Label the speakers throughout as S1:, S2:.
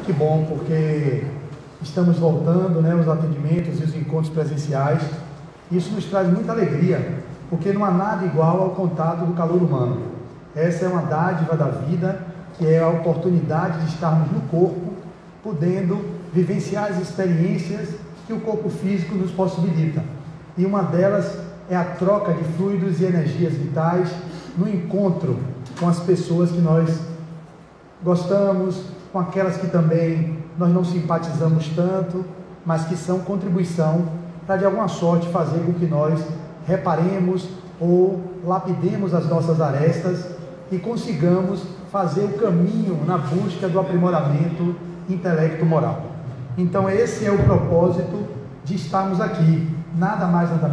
S1: Que bom, porque estamos voltando, né, os atendimentos e os encontros presenciais. Isso nos traz muita alegria, porque não há nada igual ao contato do calor humano. Essa é uma dádiva da vida, que é a oportunidade de estarmos no corpo, podendo vivenciar as experiências que o corpo físico nos possibilita. E uma delas é a troca de fluidos e energias vitais no encontro com as pessoas que nós gostamos, com aquelas que também nós não simpatizamos tanto, mas que são contribuição para de alguma sorte fazer com que nós reparemos ou lapidemos as nossas arestas e consigamos fazer o caminho na busca do aprimoramento intelecto-moral. Então esse é o propósito de estarmos aqui, nada mais nada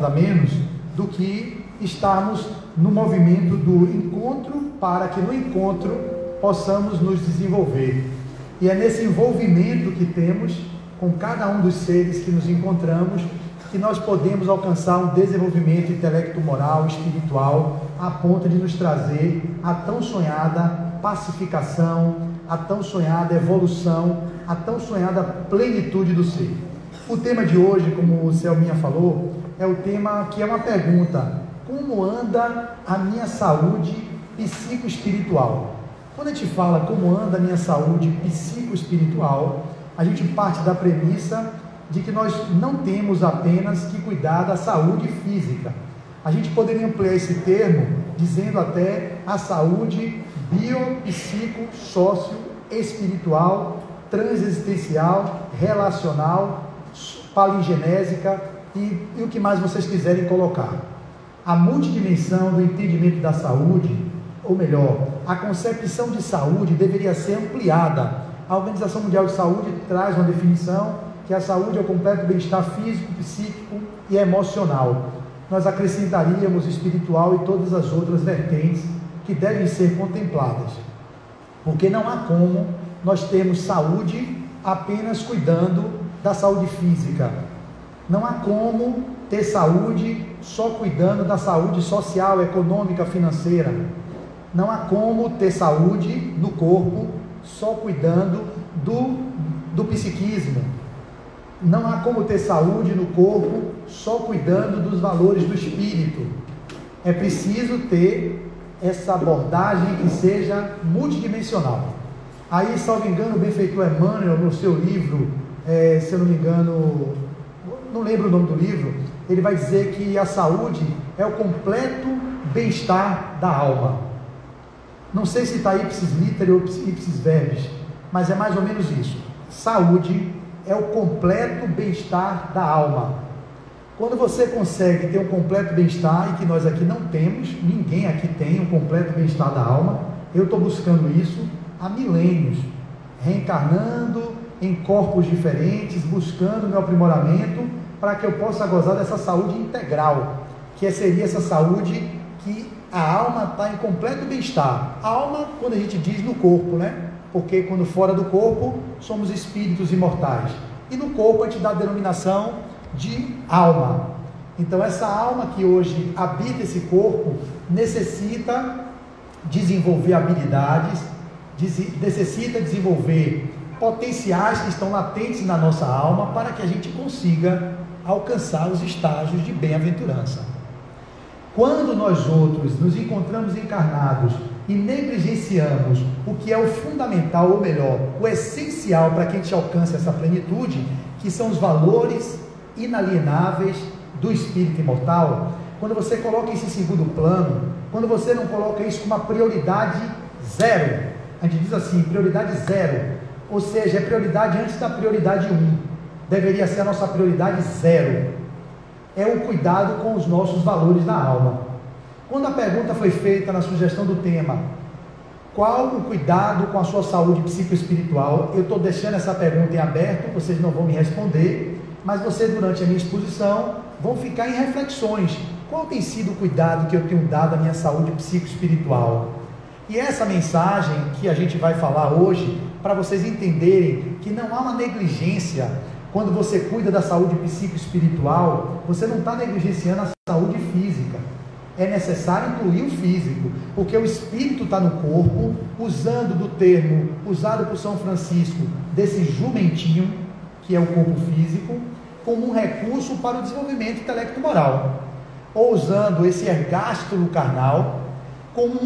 S1: menos do que estarmos no movimento do encontro, para que no encontro possamos nos desenvolver. E é nesse envolvimento que temos com cada um dos seres que nos encontramos que nós podemos alcançar um desenvolvimento intelecto-moral, espiritual, a ponto de nos trazer a tão sonhada pacificação, a tão sonhada evolução, a tão sonhada plenitude do ser. O tema de hoje, como o Selminha falou, é o tema que é uma pergunta: como anda a minha saúde psicoespiritual? Quando a gente fala como anda a minha saúde psicoespiritual, a gente parte da premissa de que nós não temos apenas que cuidar da saúde física. A gente poderia ampliar esse termo dizendo até a saúde bio-psico-sócio-espiritual, transexistencial, relacional, palingenésica e o que mais vocês quiserem colocar. A multidimensão do entendimento da saúde, ou melhor, a concepção de saúde deveria ser ampliada. A Organização Mundial de Saúde traz uma definição que a saúde é o completo bem-estar físico, psíquico e emocional. Nós acrescentaríamos espiritual e todas as outras vertentes que devem ser contempladas, porque não há como nós termos saúde apenas cuidando da saúde física. Não há como ter saúde só cuidando da saúde social, econômica, financeira. Não há como ter saúde no corpo só cuidando do psiquismo. Não há como ter saúde no corpo só cuidando dos valores do espírito. É preciso ter essa abordagem que seja multidimensional. Aí, salvo engano, o benfeitor Emmanuel, no seu livro, se eu não me engano, não lembro o nome do livro, ele vai dizer que a saúde é o completo bem-estar da alma. Não sei se está ipsis literi ou ipsis verbis, mas é mais ou menos isso. Saúde é o completo bem-estar da alma. Quando você consegue ter um completo bem-estar, e que nós aqui não temos, ninguém aqui tem um completo bem-estar da alma, eu estou buscando isso há milênios, reencarnando em corpos diferentes, buscando meu aprimoramento, para que eu possa gozar dessa saúde integral, que seria essa saúde que a alma está em completo bem-estar. A alma, quando a gente diz no corpo, né? Porque quando fora do corpo, somos espíritos imortais. E no corpo a gente dá a denominação de alma. Então essa alma que hoje habita esse corpo, necessita desenvolver habilidades, necessita desenvolver potenciais que estão latentes na nossa alma, para que a gente consiga alcançar os estágios de bem-aventurança. Quando nós outros nos encontramos encarnados e negligenciamos o que é o fundamental, ou melhor, o essencial para que a gente alcance essa plenitude, que são os valores inalienáveis do espírito imortal, quando você coloca isso em segundo plano, quando você não coloca isso como uma prioridade zero, a gente diz assim, prioridade zero, ou seja, é prioridade antes da prioridade 1, deveria ser a nossa prioridade zero, é o cuidado com os nossos valores da alma. Quando a pergunta foi feita na sugestão do tema, qual o cuidado com a sua saúde psicoespiritual, eu estou deixando essa pergunta em aberto, vocês não vão me responder, mas vocês, durante a minha exposição, vão ficar em reflexões. Qual tem sido o cuidado que eu tenho dado à minha saúde psicoespiritual? E essa mensagem que a gente vai falar hoje, para vocês entenderem que não há uma negligência. Quando você cuida da saúde psicoespiritual, você não está negligenciando a saúde física. é necessário incluir o físico, porque o espírito está no corpo, usando do termo usado por São Francisco, desse jumentinho, que é o corpo físico, como um recurso para o desenvolvimento intelecto-moral, ou usando esse ergástulo carnal como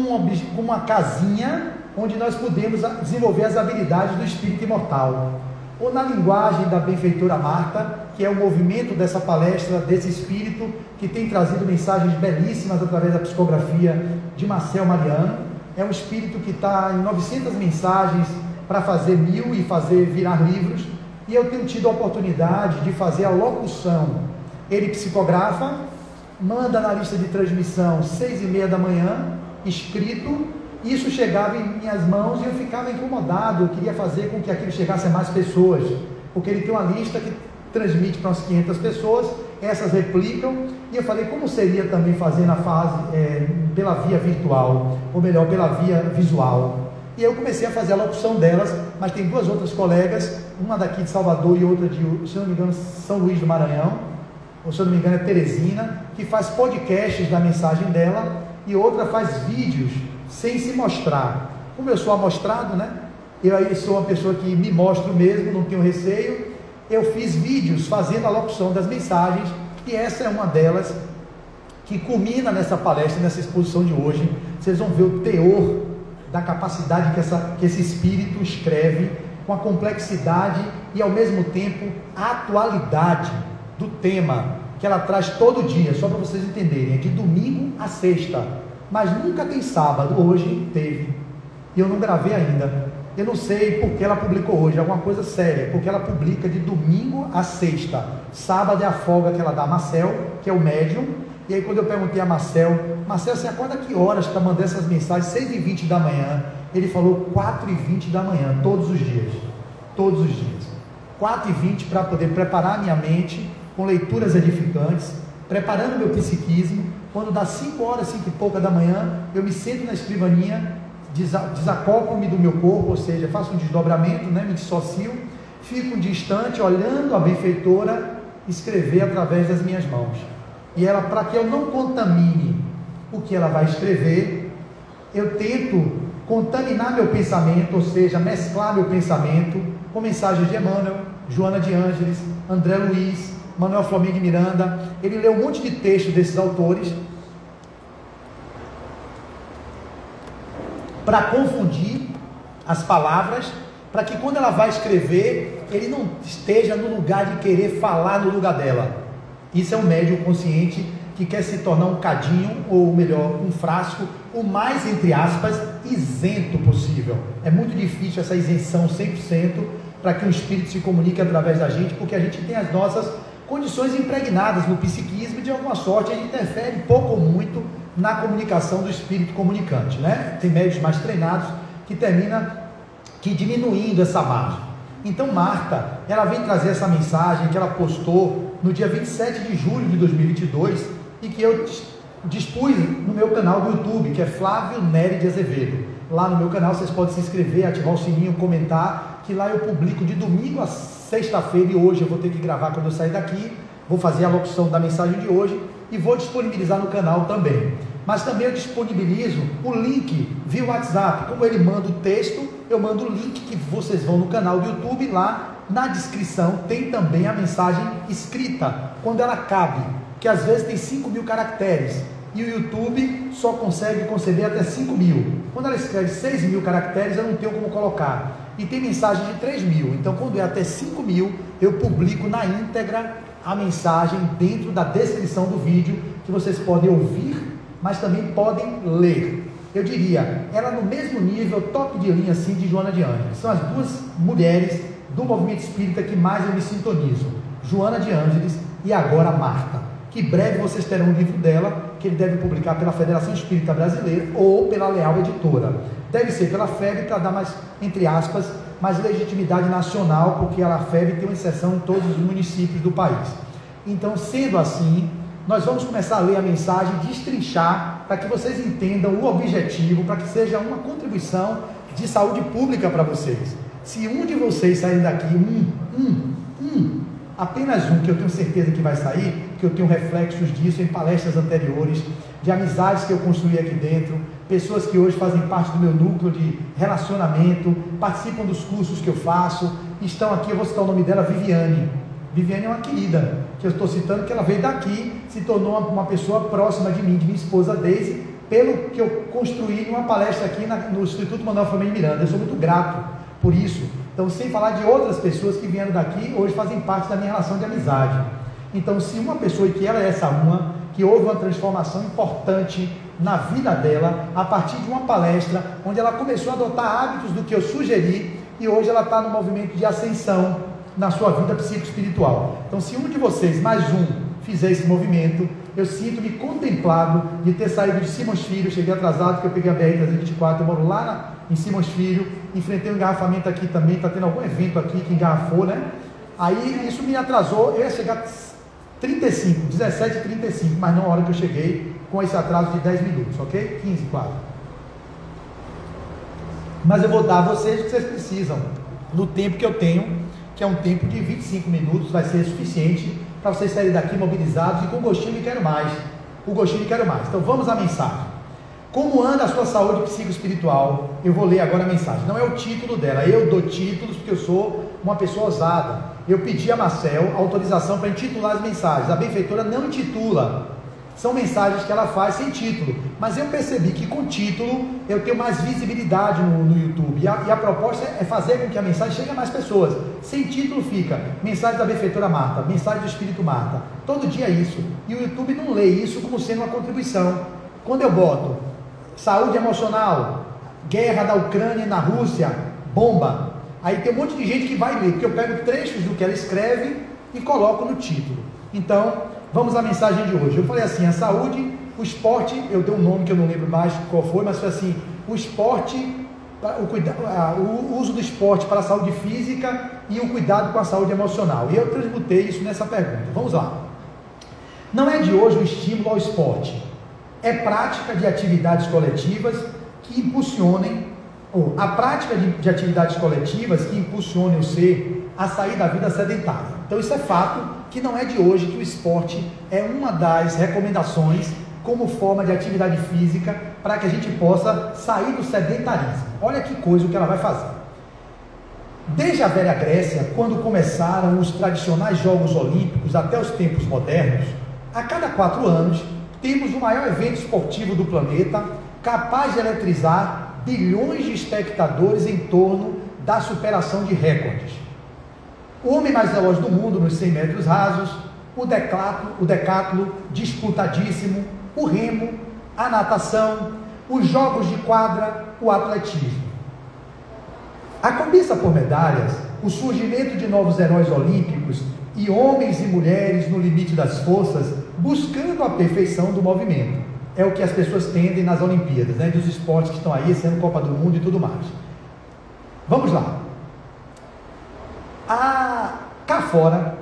S1: uma casinha onde nós podemos desenvolver as habilidades do espírito imortal, ou na linguagem da benfeitora Marta, que é o movimento dessa palestra, desse espírito que tem trazido mensagens belíssimas através da psicografia de Marcel Mariano. É um espírito que está em 900 mensagens para fazer 1000 e fazer virar livros, e eu tenho tido a oportunidade de fazer a locução. Ele psicografa, manda na lista de transmissão 6h30 da manhã, escrito. Isso chegava em minhas mãos e eu ficava incomodado. Eu queria fazer com que aquilo chegasse a mais pessoas, porque ele tem uma lista que transmite para umas 500 pessoas, essas replicam, e eu falei, como seria também fazer na fase, pela via virtual, ou melhor, pela via visual. E eu comecei a fazer a locução delas, mas tem duas outras colegas, uma daqui de Salvador e outra de, se não me engano, São Luís do Maranhão, ou se eu não me engano é Teresina, que faz podcasts da mensagem dela, e outra faz vídeos sem se mostrar. Como eu sou amostrado, né? Eu aí sou uma pessoa que me mostro mesmo, não tenho receio. Eu fiz vídeos fazendo a locução das mensagens, e essa é uma delas que culmina nessa palestra, nessa exposição de hoje. Vocês vão ver o teor da capacidade que esse espírito escreve, com a complexidade e ao mesmo tempo a atualidade do tema que ela traz todo dia, só para vocês entenderem, é de domingo a sexta, mas nunca tem sábado. Hoje teve, e eu não gravei ainda. Eu não sei porque ela publicou hoje, alguma coisa séria, porque ela publica de domingo a sexta. Sábado é a folga que ela dá a Marcel, que é o médium. E aí quando eu perguntei a Marcel, você acorda que horas para mandar essas mensagens? 6h20 da manhã. Ele falou 4h20 da manhã, todos os dias. Todos os dias. 4h20 para poder preparar a minha mente com leituras edificantes, preparando meu psiquismo. Quando dá 5 horas, 5 e pouca da manhã, eu me sento na escrivaninha, desacoplo-me do meu corpo, ou seja, faço um desdobramento, né, me dissocio, fico distante, olhando a benfeitora escrever através das minhas mãos. E ela, para que eu não contamine o que ela vai escrever, eu tento contaminar meu pensamento, ou seja, mesclar meu pensamento com mensagens de Emmanuel, Joana de Ângeles, André Luiz, Manuel Flamengo Miranda. Ele leu um monte de texto desses autores para confundir as palavras, para que quando ela vai escrever, ele não esteja no lugar de querer falar no lugar dela. Isso é um médium consciente que quer se tornar um cadinho, ou melhor, um frasco, o mais, entre aspas, isento possível. É muito difícil essa isenção 100% para que o espírito se comunique através da gente, porque a gente tem as nossas condições impregnadas no psiquismo, e de alguma sorte a gente interfere pouco ou muito na comunicação do espírito comunicante, né? Tem médios mais treinados que termina diminuindo essa margem. Então Marta, ela vem trazer essa mensagem que ela postou no dia 27 de julho de 2022 e que eu dispus no meu canal do YouTube, que é Flávio Nery de Azevedo. Lá no meu canal vocês podem se inscrever, ativar o sininho, comentar, que lá eu publico de domingo a sexta-feira, e hoje eu vou ter que gravar quando eu sair daqui, vou fazer a locução da mensagem de hoje e vou disponibilizar no canal também. Mas também eu disponibilizo o link via WhatsApp. Como ele manda o texto, eu mando o link que vocês vão no canal do YouTube. Lá na descrição tem também a mensagem escrita, quando ela cabe, que às vezes tem 5.000 caracteres e o YouTube só consegue conceber até 5.000. Quando ela escreve 6.000 caracteres, eu não tenho como colocar. E tem mensagem de 3.000. Então quando é até 5.000, eu publico na íntegra a mensagem dentro da descrição do vídeo, que vocês podem ouvir, mas também podem ler. Eu diria, ela no mesmo nível, top de linha assim, de Joana de Ângeles. São as duas mulheres do movimento espírita que mais eu me sintonizo. Joana de Ângeles e agora Marta, que breve vocês terão um livro dela, que ele deve publicar pela Federação Espírita Brasileira ou pela Leal Editora. Deve ser pela FEB, para dar mais, entre aspas, mais legitimidade nacional, porque a FEB tem uma inserção em todos os municípios do país. Então, sendo assim, nós vamos começar a ler a mensagem, destrinchar, para que vocês entendam o objetivo, para que seja uma contribuição de saúde pública para vocês. Se um de vocês sair daqui, apenas um, que eu tenho certeza que vai sair, porque eu tenho reflexos disso em palestras anteriores, de amizades que eu construí aqui dentro, pessoas que hoje fazem parte do meu núcleo de relacionamento, participam dos cursos que eu faço, estão aqui. Eu vou citar o nome dela, Viviane. Viviane é uma querida, que eu estou citando, que ela veio daqui, se tornou uma pessoa próxima de mim, de minha esposa Deise, pelo que eu construí numa palestra aqui no Instituto Manuel Flamengo Miranda. Eu sou muito grato por isso. Então, sem falar de outras pessoas que vieram daqui, hoje fazem parte da minha relação de amizade. Então, se uma pessoa, e que ela é essa uma, que houve uma transformação importante na vida dela, a partir de uma palestra, onde ela começou a adotar hábitos do que eu sugeri, e hoje ela está no movimento de ascensão na sua vida psicoespiritual. Então, se um de vocês, mais um, fizer esse movimento, eu sinto-me contemplado de ter saído de Simões Filho. Cheguei atrasado porque eu peguei a BR-324, eu moro lá em Simões Filho, enfrentei um engarrafamento aqui também, está tendo algum evento aqui que engarrafou, né? Aí isso me atrasou, eu ia chegar 17h35, mas não a hora que eu cheguei, com esse atraso de 10 minutos, ok? 15 quase. Mas eu vou dar a vocês o que vocês precisam, no tempo que eu tenho, que é um tempo de 25 minutos, vai ser suficiente para vocês saírem daqui mobilizados e com gostinho de quero mais. O gostinho de quero mais. Então vamos à mensagem. Como anda a sua saúde psicoespiritual? Eu vou ler agora a mensagem. Não é o título dela, eu dou títulos porque eu sou uma pessoa ousada. Eu pedi a Marcel autorização para intitular as mensagens. A benfeitora não intitula. São mensagens que ela faz sem título, mas eu percebi que com título eu tenho mais visibilidade no YouTube, e a proposta é fazer com que a mensagem chegue a mais pessoas. Sem título fica mensagem da benfeitora Marta, mensagem do Espírito Marta, todo dia isso, e o YouTube não lê isso como sendo uma contribuição. Quando eu boto saúde emocional, guerra da Ucrânia e na Rússia, bomba, aí tem um monte de gente que vai ler, porque eu pego trechos do que ela escreve e coloco no título. Então vamos à mensagem de hoje. Eu falei assim, a saúde, o esporte, eu dei um nome que eu não lembro mais qual foi, mas foi assim, o esporte, o uso do esporte para a saúde física e o cuidado com a saúde emocional. E eu transmutei isso nessa pergunta. Vamos lá. Não é de hoje o estímulo ao esporte, é prática de atividades coletivas que impulsionem, ou a prática de atividades coletivas que impulsionem o ser a sair da vida sedentária. Então isso é fato, que não é de hoje que o esporte é uma das recomendações como forma de atividade física para que a gente possa sair do sedentarismo. Olha que coisa o que ela vai fazer. Desde a velha Grécia, quando começaram os tradicionais Jogos Olímpicos até os tempos modernos, a cada 4 anos temos o maior evento esportivo do planeta, capaz de eletrizar bilhões de espectadores em torno da superação de recordes. O homem mais veloz do mundo nos 100 metros rasos, o decátulo disputadíssimo, o remo, a natação, os jogos de quadra, o atletismo. A cobiça por medalhas, o surgimento de novos heróis olímpicos e homens e mulheres no limite das forças, buscando a perfeição do movimento. É o que as pessoas tendem nas Olimpíadas, né? Dos esportes que estão aí, sendo Copa do Mundo e tudo mais. Vamos lá. Cá fora,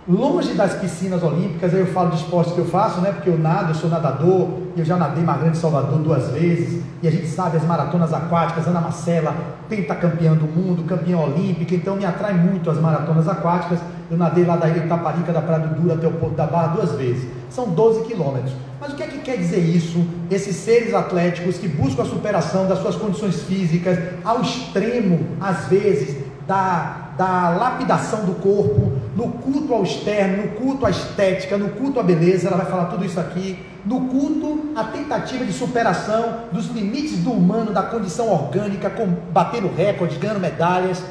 S1: longe das piscinas olímpicas, aí eu falo de esportes que eu faço, né? Porque eu nado, eu sou nadador, eu já nadei Mar Grande Salvador 2 vezes, e a gente sabe as maratonas aquáticas, Ana Marcela, pentacampeã do mundo, campeã olímpica, então me atrai muito as maratonas aquáticas. Eu nadei lá da ilha Itaparica, da Praia do Duro até o Porto da Barra 2 vezes, são 12 quilômetros. Mas o que é que quer dizer isso? Esses seres atléticos que buscam a superação das suas condições físicas ao extremo, às vezes, da lapidação do corpo, no culto ao externo, no culto à estética, no culto à beleza, ela vai falar tudo isso aqui, no culto à tentativa de superação dos limites do humano, da condição orgânica, batendo recordes, ganhando medalhas,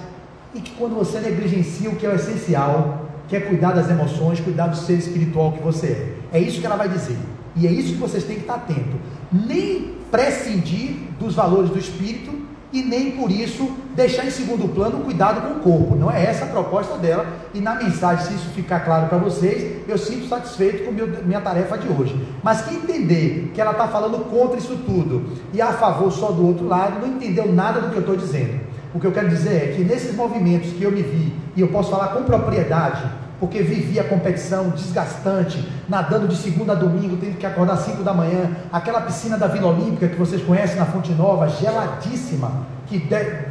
S1: e que quando você negligencia o que é o essencial, que é cuidar das emoções, cuidar do ser espiritual que você é. É isso que ela vai dizer, e é isso que vocês têm que estar atentos, nem prescindir dos valores do espírito, e nem por isso deixar em segundo plano o cuidado com o corpo. Não é essa a proposta dela, e na mensagem, se isso ficar claro para vocês, eu sinto satisfeito com minha tarefa de hoje. Mas quem entender que ela está falando contra isso tudo e a favor só do outro lado, não entendeu nada do que eu estou dizendo. O que eu quero dizer é que nesses movimentos que eu me vi, e eu posso falar com propriedade, porque vivia a competição desgastante, nadando de segunda a domingo, tendo que acordar às 5 da manhã, aquela piscina da Vila Olímpica que vocês conhecem na Fonte Nova, geladíssima, que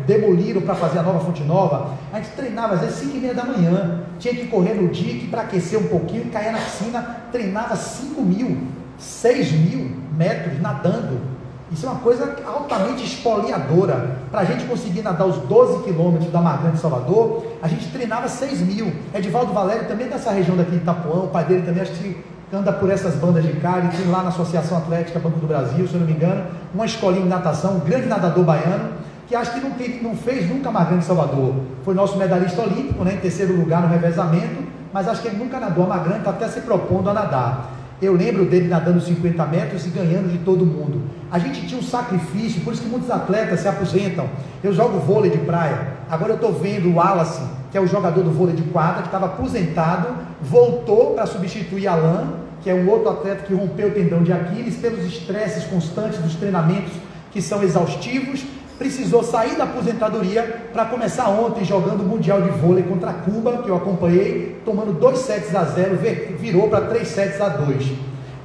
S1: demoliram para fazer a nova Fonte Nova. A gente treinava às vezes 5h30 da manhã, tinha que correr no dique para aquecer um pouquinho, caía na piscina, treinava 5.000, 6.000 metros nadando. Isso é uma coisa altamente espoliadora. Para a gente conseguir nadar os 12 quilômetros da Mar Grande de Salvador, a gente treinava 6.000. Edivaldo Valério também dessa região daqui de Itapuã, o pai dele também acho que anda por essas bandas de cara, e tem lá na Associação Atlética Banco do Brasil, se eu não me engano, uma escolinha de natação, um grande nadador baiano, que acho que não fez nunca Mar Grande de Salvador. Foi nosso medalhista olímpico, né, em terceiro lugar no revezamento, mas acho que ele nunca nadou a Mar Grande, está até se propondo a nadar. Eu lembro dele nadando 50 metros e ganhando de todo mundo. A gente tinha um sacrifício, por isso que muitos atletas se aposentam. Eu jogo vôlei de praia, agora eu estou vendo o Wallace, que é o jogador do vôlei de quadra, que estava aposentado, voltou para substituir Alain, que é um outro atleta que rompeu o tendão de Aquiles, pelos estresses constantes dos treinamentos, que são exaustivos, precisou sair da aposentadoria para começar ontem jogando o Mundial de Vôlei contra Cuba, que eu acompanhei, tomando 2-0, virou para 3-2.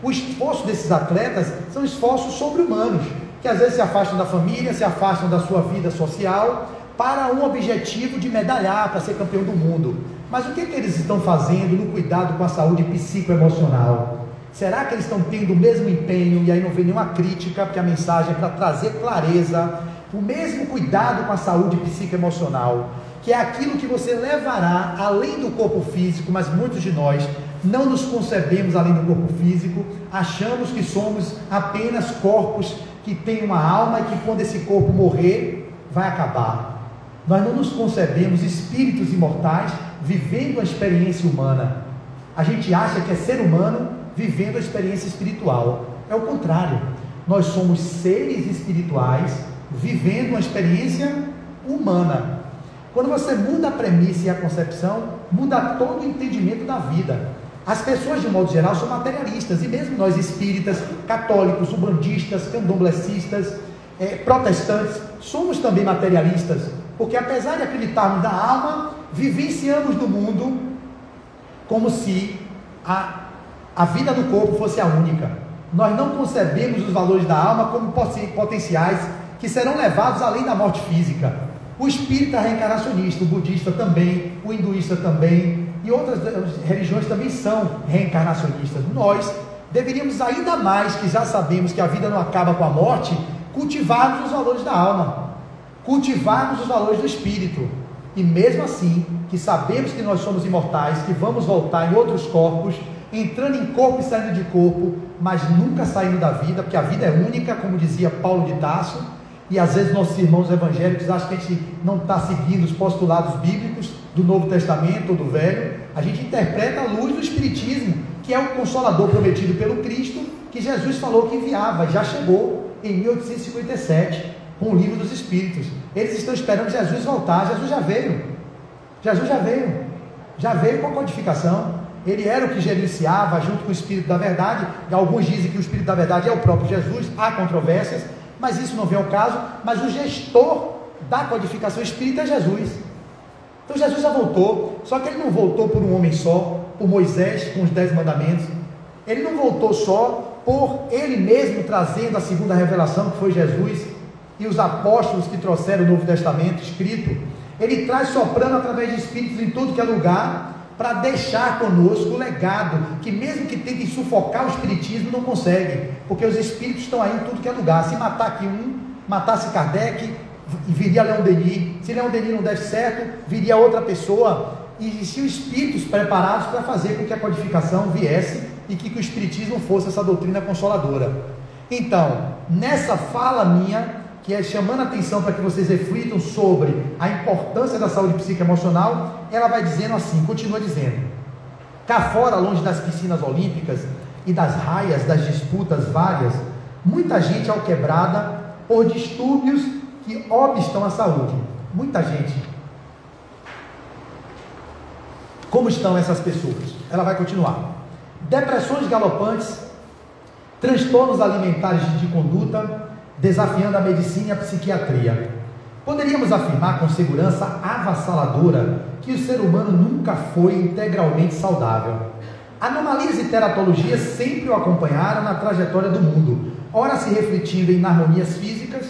S1: O esforço desses atletas são esforços sobre-humanos, que às vezes se afastam da família, se afastam da sua vida social, para um objetivo de medalhar, para ser campeão do mundo. Mas o que eles estão fazendo no cuidado com a saúde psicoemocional? Será que eles estão tendo o mesmo empenho? E aí não vem nenhuma crítica, porque a mensagem é para trazer clareza, o mesmo cuidado com a saúde psicoemocional, que é aquilo que você levará além do corpo físico. Mas muitos de nós não nos concebemos além do corpo físico, achamos que somos apenas corpos que têm uma alma e que quando esse corpo morrer, vai acabar. Nós não nos concebemos espíritos imortais vivendo a experiência humana. A gente acha que é ser humano vivendo a experiência espiritual. É o contrário, nós somos seres espirituais vivendo uma experiência humana. Quando você muda a premissa e a concepção, muda todo o entendimento da vida. As pessoas, de modo geral, são materialistas, e mesmo nós espíritas, católicos, umbandistas, candomblecistas, protestantes, somos também materialistas, porque apesar de acreditarmos na alma, vivenciamos no mundo como se a vida do corpo fosse a única. Nós não concebemos os valores da alma como potenciais que serão levados além da morte física. O espírita é reencarnacionista, o budista também, o hinduísta também, e outras religiões também são reencarnacionistas. Nós deveríamos, ainda mais que já sabemos que a vida não acaba com a morte, cultivarmos os valores da alma, cultivarmos os valores do espírito. E mesmo assim, que sabemos que nós somos imortais, que vamos voltar em outros corpos, entrando em corpo e saindo de corpo, mas nunca saindo da vida, porque a vida é única, como dizia Paulo de Tarso. E às vezes nossos irmãos evangélicos acham que a gente não está seguindo os postulados bíblicos do Novo Testamento ou do Velho. A gente interpreta a luz do Espiritismo, que é o Consolador prometido pelo Cristo, que Jesus falou que enviava, e já chegou em 1857, com o Livro dos Espíritos. Eles estão esperando Jesus voltar. Jesus já veio, já veio com a codificação. Ele era o que gerenciava junto com o Espírito da Verdade, e alguns dizem que o Espírito da Verdade é o próprio Jesus, há controvérsias, mas isso não vem ao caso. Mas o gestor da codificação espírita é Jesus. Então Jesus já voltou, só que ele não voltou por um homem só, por Moisés com os 10 mandamentos. Ele não voltou só por ele mesmo trazendo a segunda revelação, que foi Jesus, e os apóstolos que trouxeram o Novo Testamento escrito. Ele traz soprando através de espíritos em tudo que é lugar, para deixar conosco o legado, que mesmo que tentem sufocar o espiritismo, não conseguem, porque os espíritos estão aí em tudo que é lugar. Se matar aqui matasse Kardec, viria Leon Denis. Se Leon Denis não desse certo, viria outra pessoa. E existiam espíritos preparados para fazer com que a codificação viesse e que o espiritismo fosse essa doutrina consoladora. Então, nessa fala minha, que é chamando a atenção para que vocês reflitam sobre a importância da saúde psicoemocional, ela vai dizendo assim, continua dizendo: cá fora, longe das piscinas olímpicas e das raias das disputas várias, muita gente é alquebrada por distúrbios que obstam a saúde. Muita gente. Como estão essas pessoas? Ela vai continuar: depressões galopantes, transtornos alimentares de conduta, desafiando a medicina e a psiquiatria. Poderíamos afirmar com segurança avassaladora que o ser humano nunca foi integralmente saudável. Anomalias e teratologias sempre o acompanharam na trajetória do mundo, ora se refletindo em harmonias físicas,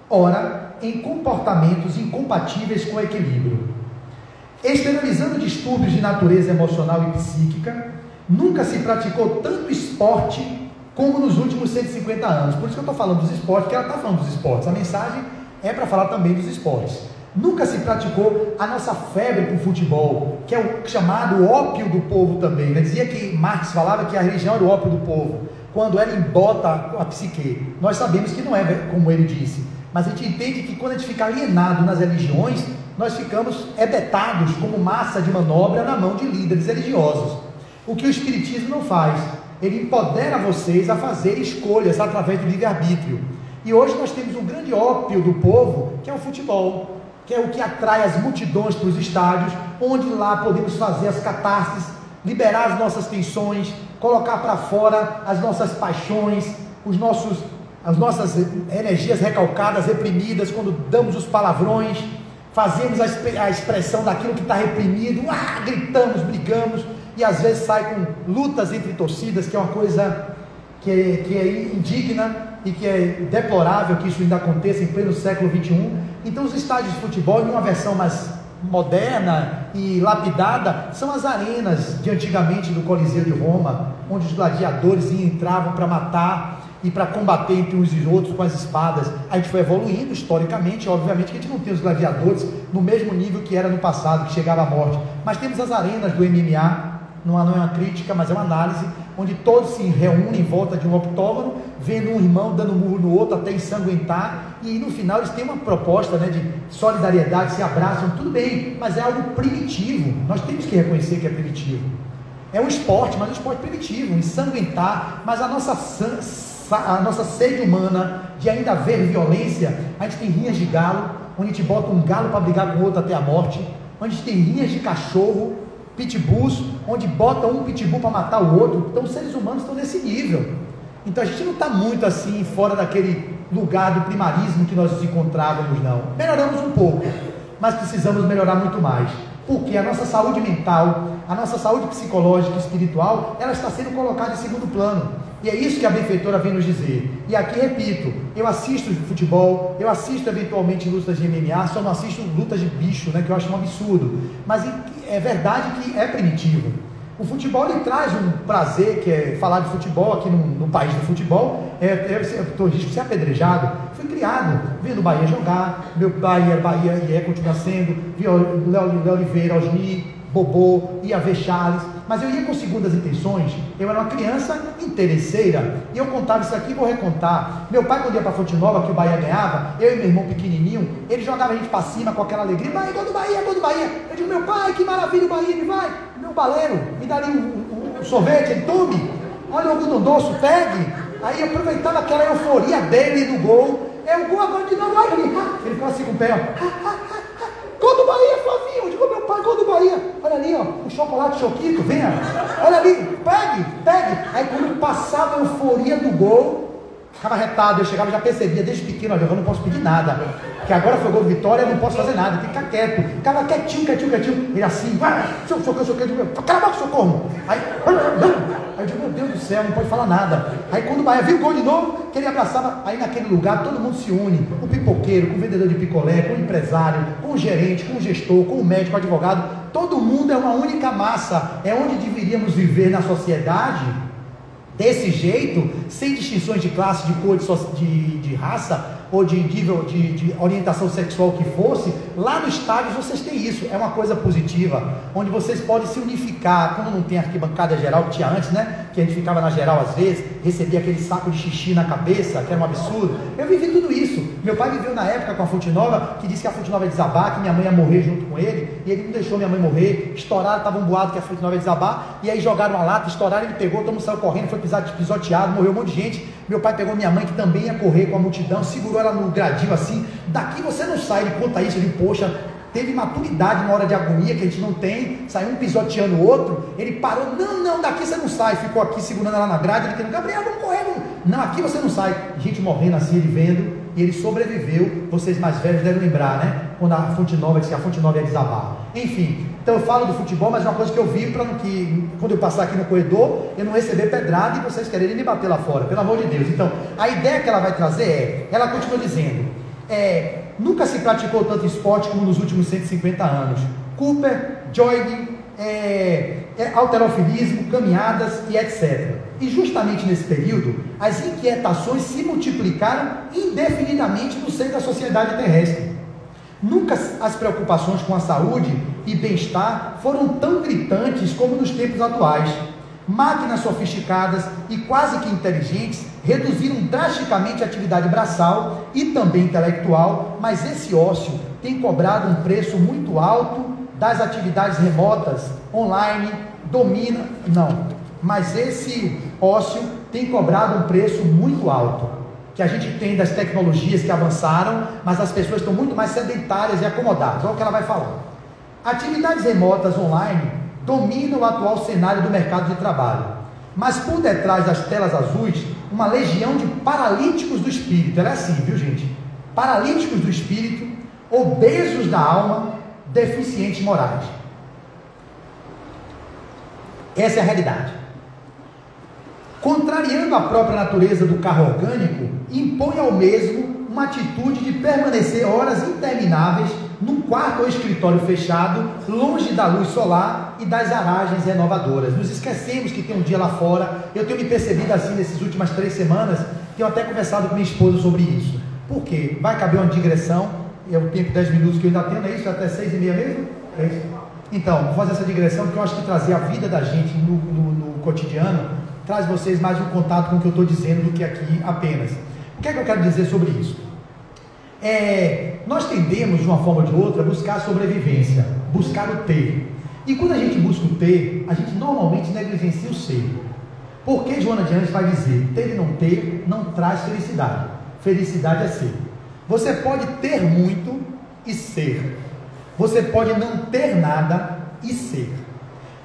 S1: ora em comportamentos incompatíveis com o equilíbrio. Exteriorizando distúrbios de natureza emocional e psíquica, nunca se praticou tanto esporte como nos últimos 150 anos. Por isso que eu estou falando dos esportes, porque ela está falando dos esportes. A mensagem é para falar também dos esportes. Nunca se praticou a nossa febre por futebol, que é o chamado ópio do povo também. Né? Dizia que Marx falava que a religião era o ópio do povo, quando ela embota a psique. Nós sabemos que não é como ele disse, mas a gente entende que quando a gente fica alienado nas religiões, nós ficamos hebetados como massa de manobra na mão de líderes religiosos. O que o Espiritismo não faz, ele empodera vocês a fazer escolhas através do livre-arbítrio. E hoje nós temos um grande ópio do povo, que é o futebol, que é o que atrai as multidões para os estádios, onde lá podemos fazer as catarses, liberar as nossas tensões, colocar para fora as nossas paixões, as nossas energias recalcadas, reprimidas, quando damos os palavrões, fazemos a expressão daquilo que está reprimido, gritamos, brigamos, e às vezes sai com lutas entre torcidas, que é uma coisa que é indigna e que é deplorável que isso ainda aconteça em pleno século XXI. Então os estádios de futebol, em uma versão mais moderna e lapidada, são as arenas de antigamente do Coliseu de Roma, onde os gladiadores entravam para matar e para combater entre uns e outros com as espadas. A gente foi evoluindo historicamente, obviamente que a gente não tem os gladiadores no mesmo nível que era no passado, que chegava à morte, mas temos as arenas do MMA, não é uma crítica, mas é uma análise, onde todos se reúnem em volta de um octógono, vendo um irmão dando murro no outro até ensanguentar, e no final eles têm uma proposta, né, de solidariedade, se abraçam, tudo bem, mas é algo primitivo. Nós temos que reconhecer que é primitivo. É um esporte, mas é um esporte primitivo, ensanguentar, mas a nossa sede humana de ainda haver violência. A gente tem rinhas de galo, onde a gente bota um galo para brigar com o outro até a morte, onde a gente tem rinhas de cachorro, pitbulls, onde bota um pitbull para matar o outro. Então os seres humanos estão nesse nível. Então a gente não está muito assim fora daquele lugar do primarismo que nós nos encontrávamos, não. Melhoramos um pouco, mas precisamos melhorar muito mais, porque a nossa saúde mental, a nossa saúde psicológica e espiritual, ela está sendo colocada em segundo plano. E é isso que a benfeitora vem nos dizer. E aqui repito, eu assisto futebol, eu assisto eventualmente lutas de MMA, só não assisto lutas de bicho, né, que eu acho um absurdo. Mas é verdade que é primitivo. O futebol ele traz um prazer, que é falar de futebol aqui no país do futebol. Eu estou risco de ser apedrejado. Fui criado vendo o Bahia jogar, meu pai era Bahia e continua sendo, via Léo Oliveira, Osni, Bobô, ia ver Charles, mas eu ia com segundas intenções. Eu era uma criança interesseira, e eu contava isso aqui e vou recontar. Meu pai, quando ia para Fonte Nova, que o Bahia ganhava, eu e meu irmão pequenininho, ele jogava a gente para cima com aquela alegria: Bahia, gol do Bahia, gol do Bahia. Eu digo: meu pai, que maravilha o Bahia, ele vai, meu baleiro, me dá ali um sorvete, ele tome, olha o algodão doce, pegue. Aí eu aproveitava aquela euforia dele do gol. É o gol agora de novo, olha ali. Ele ficava assim com o pé, ó. Gol do Bahia, Flavinho. Eu digo: meu pai, gol do Bahia. Olha ali, ó, o chocolate choquito, venha. Olha ali, pegue. Aí quando passava a euforia do gol, ficava retado. Eu chegava e já percebia desde pequeno: olha, eu não posso pedir nada, que agora foi gol de vitória, eu não posso fazer nada, tem que ficar quieto. Ficava quietinho. Ele assim: vai, socorro. Cala a boca, socorro. Aí eu digo: meu Deus do céu, não pode falar nada. Aí quando o Bahia viu o gol de novo, que ele abraçava, aí naquele lugar todo mundo se une: o pipoqueiro, com o vendedor de picolé, com o empresário, com o gerente, com o gestor, com o médico, com o advogado. Todo mundo é uma única massa. É onde deveríamos viver na sociedade desse jeito, sem distinções de classe, de cor, de raça, ou de nível de orientação sexual que fosse. Lá no estádio vocês têm isso, é uma coisa positiva, onde vocês podem se unificar. Quando não tem arquibancada geral, que tinha antes, né, que a gente ficava na geral às vezes, recebia aquele saco de xixi na cabeça, que era um absurdo. Eu vivi tudo isso. Meu pai viveu na época com a Fonte Nova, que disse que a Fonte Nova ia desabar, que minha mãe ia morrer junto com ele, e ele não deixou minha mãe morrer. Estouraram, estava um boato que a Fonte Nova ia desabar, e aí jogaram uma lata, estouraram, ele pegou, todo mundo saiu correndo, foi pisoteado, morreu um monte de gente. Meu pai pegou minha mãe, que também ia correr com a multidão, segurou ela no gradil assim: daqui você não sai. Ele conta isso, ele, poxa, teve maturidade na hora de agonia, que a gente não tem, saiu um pisoteando o outro, ele parou: não, daqui você não sai. Ficou aqui segurando ela na grade, ele querendo: Gabriel, vamos correr, Não, aqui você não sai gente morrendo assim, ele vendo, e ele sobreviveu. Vocês mais velhos devem lembrar, né? Quando a Fonte Nova disse que a Fonte Nova ia desabar. Enfim, então eu falo do futebol, mas é uma coisa que eu vi para que quando eu passar aqui no corredor, eu não receber pedrada e vocês quererem me bater lá fora, pelo amor de Deus. Então, a ideia que ela vai trazer ela continua dizendo, nunca se praticou tanto esporte como nos últimos 150 anos. Cooper, jogging, halterofilismo, caminhadas e etc. E justamente nesse período, as inquietações se multiplicaram indefinidamente no seio da sociedade terrestre. Nunca as preocupações com a saúde e bem-estar foram tão gritantes como nos tempos atuais. Máquinas sofisticadas e quase que inteligentes reduziram drasticamente a atividade braçal e também intelectual, mas esse ócio tem cobrado um preço muito alto das atividades remotas, online, mas esse ócio tem cobrado um preço muito alto, que a gente tem das tecnologias que avançaram, mas as pessoas estão muito mais sedentárias e acomodadas. Olha o que ela vai falar. Atividades remotas online dominam o atual cenário do mercado de trabalho, mas por detrás das telas azuis, uma legião de paralíticos do espírito. Ela é assim, viu, gente? Paralíticos do espírito, obesos da alma, deficientes morais. Essa é a realidade. Contrariando a própria natureza do carro orgânico, impõe ao mesmo uma atitude de permanecer horas intermináveis num quarto ou escritório fechado, longe da luz solar e das aragens renovadoras. Nos esquecemos que tem um dia lá fora. Eu tenho me percebido assim nessas últimas 3 semanas, tenho até conversado com minha esposa sobre isso. Por quê? Vai caber uma digressão, é o tempo 10 minutos que eu ainda tenho, não é isso? Até 6h30 mesmo? É isso? Então, vou fazer essa digressão, porque eu acho que trazer a vida da gente no cotidiano traz vocês mais um contato com o que eu estou dizendo do que aqui apenas. O que é que eu quero dizer sobre isso? Nós tendemos, de uma forma ou de outra, a buscar a sobrevivência, buscar o ter. E quando a gente busca o ter, a gente normalmente negligencia o ser. Porque Joana de Anjos vai dizer, ter e não ter não traz felicidade. Felicidade é ser. Você pode ter muito e ser. Você pode não ter nada e ser.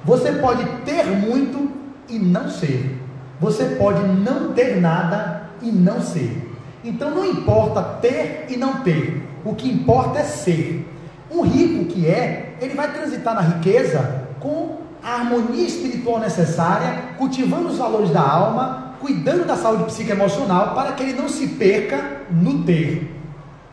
S1: Você pode ter muito e não ser. Você pode não ter nada e não ser. Então não importa ter e não ter, o que importa é ser. Um rico ele vai transitar na riqueza com a harmonia espiritual necessária, cultivando os valores da alma, cuidando da saúde psicoemocional, para que ele não se perca no ter,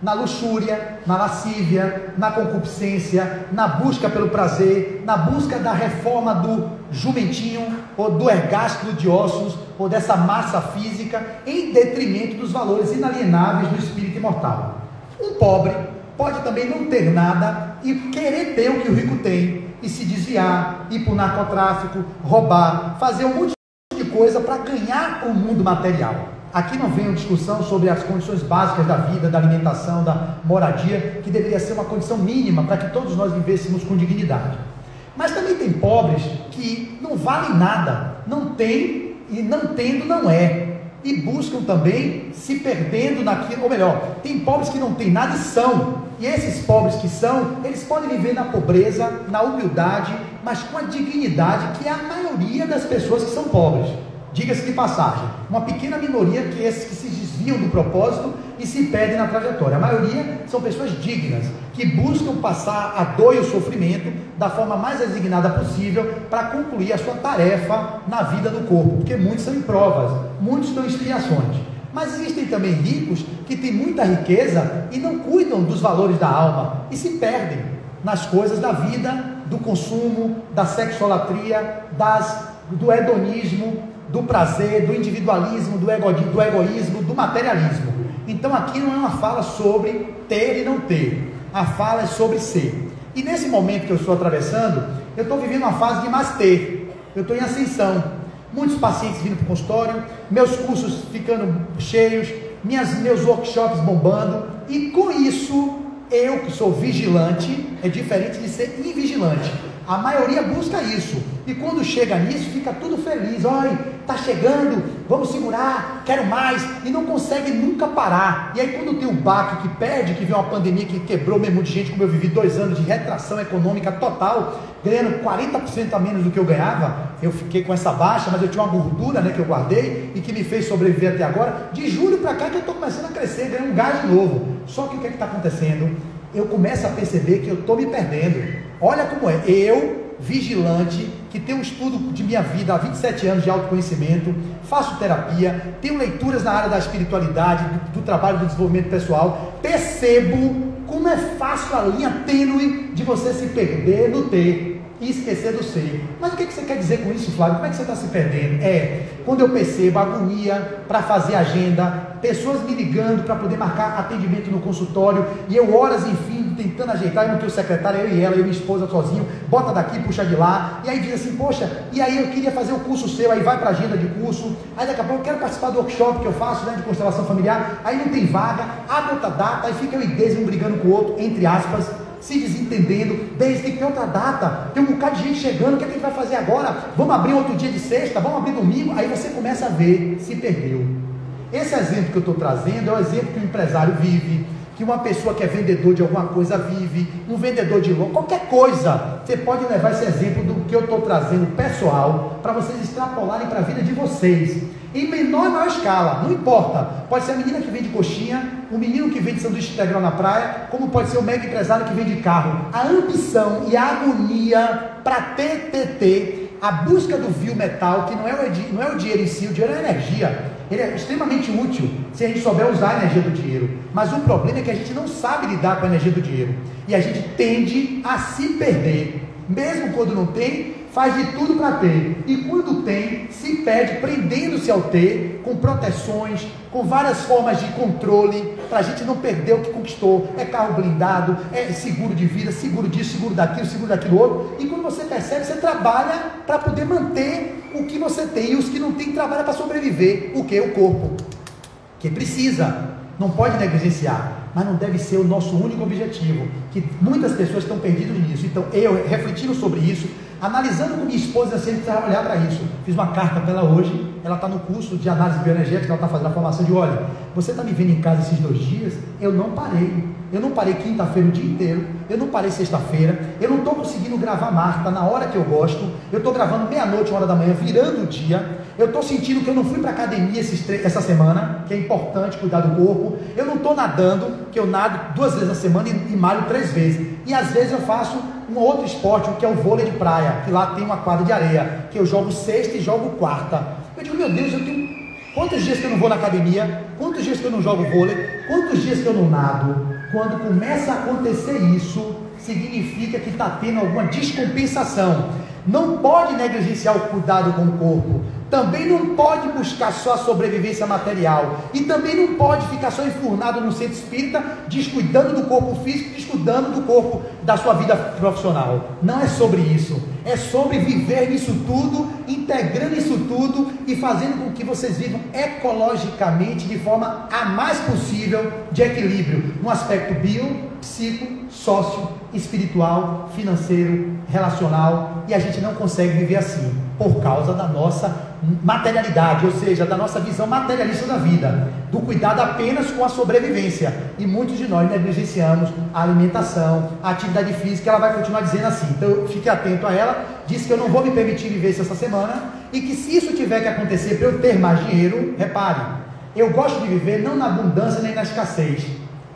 S1: na luxúria, na lascívia, na concupiscência, na busca pelo prazer, na busca da reforma do jumentinho, ou do ergástulo de ossos, ou dessa massa física, em detrimento dos valores inalienáveis do espírito imortal. Um pobre pode também não ter nada e querer ter o que o rico tem, e se desviar, ir para o narcotráfico, roubar, fazer um monte de coisa para ganhar o mundo material. Aqui não vem uma discussão sobre as condições básicas da vida, da alimentação, da moradia, que deveria ser uma condição mínima para que todos nós vivêssemos com dignidade. Mas também tem pobres que não valem nada, não tem e não tendo não é, e buscam também se perdendo naquilo, ou melhor, tem pobres que não têm nada e são, e esses pobres que são, eles podem viver na pobreza, na humildade, mas com a dignidade que é a maioria das pessoas que são pobres. Diga-se de passagem, uma pequena minoria que esses que se desviam do propósito e se perdem na trajetória. A maioria são pessoas dignas, que buscam passar a dor e o sofrimento da forma mais resignada possível para concluir a sua tarefa na vida do corpo, porque muitos são em provas, muitos estão em expiações. Mas existem também ricos que têm muita riqueza e não cuidam dos valores da alma e se perdem nas coisas da vida, do consumo, da sexolatria, do hedonismo, do prazer, do individualismo, do egoísmo, do materialismo. Então aqui não é uma fala sobre ter e não ter, a fala é sobre ser. E nesse momento que eu estou atravessando, eu estou vivendo uma fase de mais ter, eu estou em ascensão, muitos pacientes vindo para o consultório, meus cursos ficando cheios, meus workshops bombando, e com isso, eu que sou vigilante, é diferente de ser invigilante. A maioria busca isso. E quando chega nisso, fica tudo feliz. Olha, está chegando, vamos segurar, quero mais. E não consegue nunca parar. E aí quando tem um baque que perde, que vem uma pandemia que quebrou mesmo de gente, como eu vivi 2 anos de retração econômica total, ganhando 40% a menos do que eu ganhava, eu fiquei com essa baixa, mas eu tinha uma gordura, né, que eu guardei e que me fez sobreviver até agora. De julho para cá que eu estou começando a crescer, ganhando um gás de novo. Só que o que é que está acontecendo? Eu começo a perceber que eu estou me perdendo. Olha como é, eu, vigilante, que tenho um estudo de minha vida há 27 anos de autoconhecimento, faço terapia, tenho leituras na área da espiritualidade, do trabalho do desenvolvimento pessoal, percebo como é fácil a linha tênue de você se perder no ter e esquecer do ser. Mas o que você quer dizer com isso, Flávio? Como é que você está se perdendo? Quando eu percebo agonia para fazer agenda, pessoas me ligando para poder marcar atendimento no consultório, e eu horas, enfim, tentando ajeitar, eu não tenho secretária, eu e ela, eu e minha esposa sozinho, bota daqui, puxa de lá, e aí diz assim, poxa, e aí eu queria fazer o curso seu, aí vai para a agenda de curso, aí daqui a pouco eu quero participar do workshop que eu faço, né, de constelação familiar, aí não tem vaga, abre outra data, aí fica eu e Deise um brigando com o outro, entre aspas, se desentendendo. Desde que tem outra data, tem um bocado de gente chegando, o que é que a gente vai fazer agora? Vamos abrir outro dia de sexta, vamos abrir domingo, aí você começa a ver, se perdeu. Esse exemplo que eu estou trazendo é o exemplo que o empresário vive, que uma pessoa que é vendedor de alguma coisa vive, um vendedor de loja, qualquer coisa, você pode levar esse exemplo do que eu estou trazendo pessoal, para vocês extrapolarem para a vida de vocês, em menor e maior escala, não importa, pode ser a menina que vende coxinha, o menino que vende sanduíche integral na praia, como pode ser o mega empresário que vende carro. A ambição e a agonia para ter, a busca do vil metal, que não é o dinheiro em si, o dinheiro é a energia, ele é extremamente útil se a gente souber usar a energia do dinheiro, mas o problema é que a gente não sabe lidar com a energia do dinheiro, e a gente tende a se perder, mesmo quando não tem, faz de tudo para ter, e quando tem, se perde prendendo-se ao ter, com proteções, com várias formas de controle, para a gente não perder o que conquistou. É carro blindado, é seguro de vida, seguro disso, seguro daquilo outro, e quando você percebe, você trabalha para poder manter o que você tem, e os que não tem, trabalham para sobreviver. O que? O corpo, que precisa, não pode negligenciar, mas não deve ser o nosso único objetivo, que muitas pessoas estão perdidas nisso. Então eu, refletindo sobre isso, analisando com minha esposa, assim, a gente precisa olhar para isso. Fiz uma carta para ela hoje, ela está no curso de análise bioenergética, ela está fazendo a formação de, olha, você está me vendo em casa esses 2 dias, eu não parei quinta-feira o dia inteiro, eu não parei sexta-feira, eu não estou conseguindo gravar Marta na hora que eu gosto, eu estou gravando meia-noite, 1h da manhã, virando o dia, eu estou sentindo que eu não fui para a academia essa semana, que é importante cuidar do corpo, eu não estou nadando, que eu nado 2 vezes na semana e malho 3 vezes, e às vezes eu faço um outro esporte, que é o vôlei de praia, que lá tem uma quadra de areia, que eu jogo sexta e jogo quarta. Eu digo, meu Deus, eu tenho quantos dias que eu não vou na academia, quantos dias que eu não jogo vôlei, quantos dias que eu não nado. Quando começa a acontecer isso, significa que está tendo alguma descompensação. Não pode negligenciar o cuidado com o corpo, também não pode buscar só a sobrevivência material, e também não pode ficar só enfurnado no centro espírita, descuidando do corpo físico, descuidando do corpo da sua vida profissional. Não é sobre isso, é sobre viver nisso tudo, integrando isso tudo e fazendo com que vocês vivam ecologicamente de forma a mais possível de equilíbrio, no aspecto bio, psico, sócio, espiritual, financeiro, relacional, e a gente não consegue viver assim, por causa da nossa materialidade, ou seja, da nossa visão materialista da vida, do cuidado apenas com a sobrevivência, e muitos de nós negligenciamos a alimentação, a atividade física. Ela vai continuar dizendo assim, então fique atento a ela, diz que eu não vou me permitir viver isso essa semana, e que se isso tiver que acontecer para eu ter mais dinheiro, repare, eu gosto de viver não na abundância nem na escassez,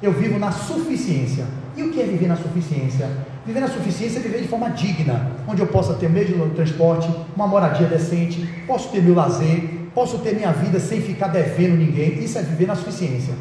S1: eu vivo na suficiência. E o que é viver na suficiência? Viver na suficiência é viver de forma digna, onde eu possa ter meio de transporte, uma moradia decente, posso ter meu lazer, posso ter minha vida sem ficar devendo ninguém. Isso é viver na suficiência.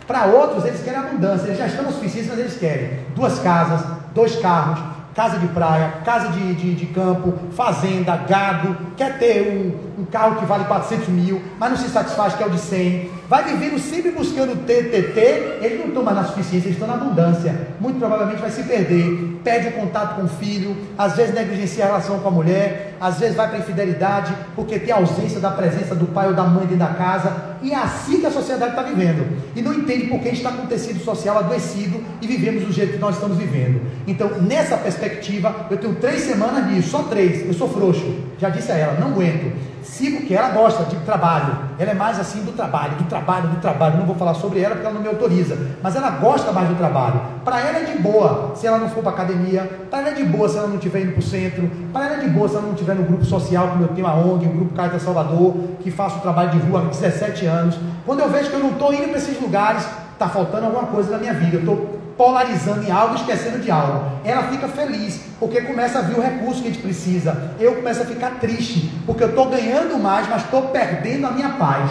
S1: Para outros, eles querem abundância, eles já estão na suficiência, mas eles querem 2 casas, 2 carros, casa de praia, casa de campo, fazenda, gado, quer ter um carro que vale 400 mil, mas não se satisfaz que é o de 100, vai vivendo sempre buscando TTT, eles não estão mais na suficiência, eles estão na abundância, muito provavelmente vai se perder, perde o contato com o filho, às vezes negligencia a relação com a mulher, às vezes vai para a infidelidade, porque tem a ausência da presença do pai ou da mãe dentro da casa, e é assim que a sociedade está vivendo, e não entende por que a gente está com o tecido social adoecido, e vivemos do jeito que nós estamos vivendo. Então, nessa perspectiva, eu tenho 3 semanas disso, só 3, eu sou frouxo, já disse a ela, não aguento, sigo que ela gosta de trabalho, ela é mais assim do trabalho, não vou falar sobre ela porque ela não me autoriza, mas ela gosta mais do trabalho, para ela é de boa, se ela não for para academia, para ela é de boa se ela não estiver indo para o centro, para ela é de boa se ela não estiver no grupo social, como eu tenho a ONG, o Grupo Caritas Salvador, que faço trabalho de rua há 17 anos, quando eu vejo que eu não estou indo para esses lugares, está faltando alguma coisa na minha vida, eu estou polarizando em algo, esquecendo de algo, ela fica feliz, porque começa a vir o recurso que a gente precisa, eu começo a ficar triste, porque eu estou ganhando mais, mas estou perdendo a minha paz,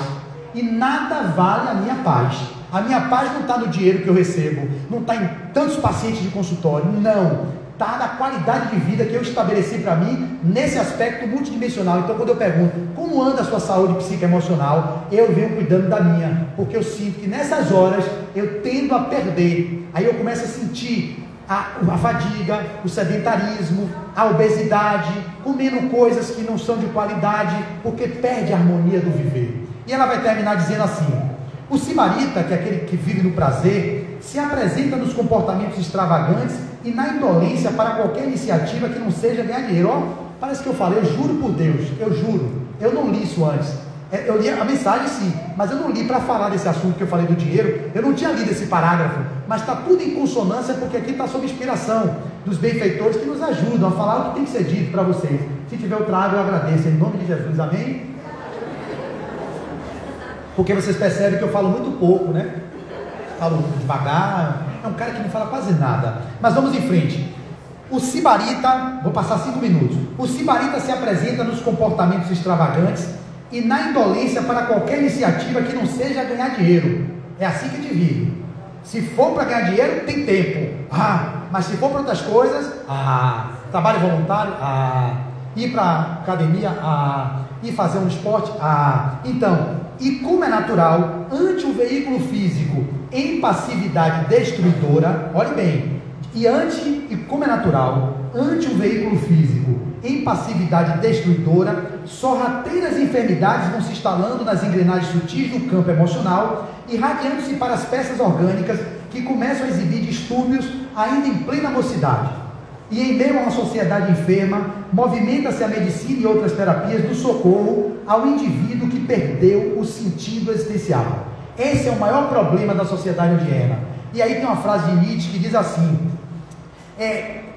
S1: e nada vale a minha paz não está no dinheiro que eu recebo, não está em tantos pacientes de consultório, não, está na qualidade de vida que eu estabeleci para mim, nesse aspecto multidimensional. Então quando eu pergunto, como anda a sua saúde psicoemocional, eu venho cuidando da minha, porque eu sinto que nessas horas, eu tendo a perder, aí eu começo a sentir a fadiga, o sedentarismo, a obesidade, comendo coisas que não são de qualidade, porque perde a harmonia do viver. E ela vai terminar dizendo assim: o sibarita, que é aquele que vive no prazer, se apresenta nos comportamentos extravagantes e na indolência para qualquer iniciativa que não seja ganhar dinheiro. Ó, parece que eu falei, eu juro por Deus, eu juro, eu não li isso antes. Eu li a mensagem sim, mas eu não li para falar desse assunto que eu falei do dinheiro, eu não tinha lido esse parágrafo, mas está tudo em consonância, porque aqui está sob inspiração dos benfeitores que nos ajudam a falar o que tem que ser dito para vocês. Se tiver o trago, eu agradeço, em nome de Jesus, amém? Porque vocês percebem que eu falo muito pouco, né? Falo devagar, é um cara que não fala quase nada. Mas vamos em frente. O sibarita, vou passar 5 minutos. O sibarita se apresenta nos comportamentos extravagantes e na indolência para qualquer iniciativa que não seja ganhar dinheiro. É assim que a gente vive. Se for para ganhar dinheiro, tem tempo. Mas se for para outras coisas, trabalho voluntário, ir para academia, ir fazer um esporte, então, e como é natural, ante o veículo físico em passividade destruidora, olhe bem, e como é natural, ante o veículo físico em passividade destruidora, sorrateiras enfermidades vão se instalando nas engrenagens sutis do campo emocional, irradiando-se para as peças orgânicas que começam a exibir distúrbios ainda em plena mocidade. E em meio a uma sociedade enferma, movimenta-se a medicina e outras terapias do socorro ao indivíduo que perdeu o sentido existencial. Esse é o maior problema da sociedade odierna. E aí tem uma frase de Nietzsche que diz assim: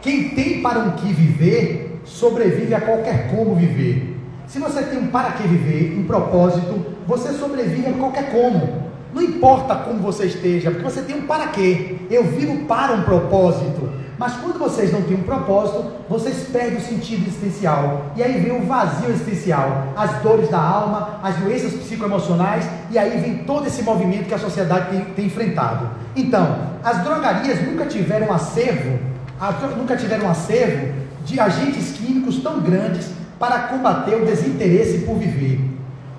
S1: quem tem para um que viver, sobrevive a qualquer como viver. Se você tem um para que viver, um propósito, você sobrevive a qualquer como. Não importa como você esteja, porque você tem um para quê. Eu vivo para um propósito. Mas quando vocês não têm um propósito, vocês perdem o sentido existencial. E aí vem o vazio existencial, as dores da alma, as doenças psicoemocionais, e aí vem todo esse movimento que a sociedade tem enfrentado. Então, as drogarias nunca tiveram acervo de agentes químicos tão grandes para combater o desinteresse por viver.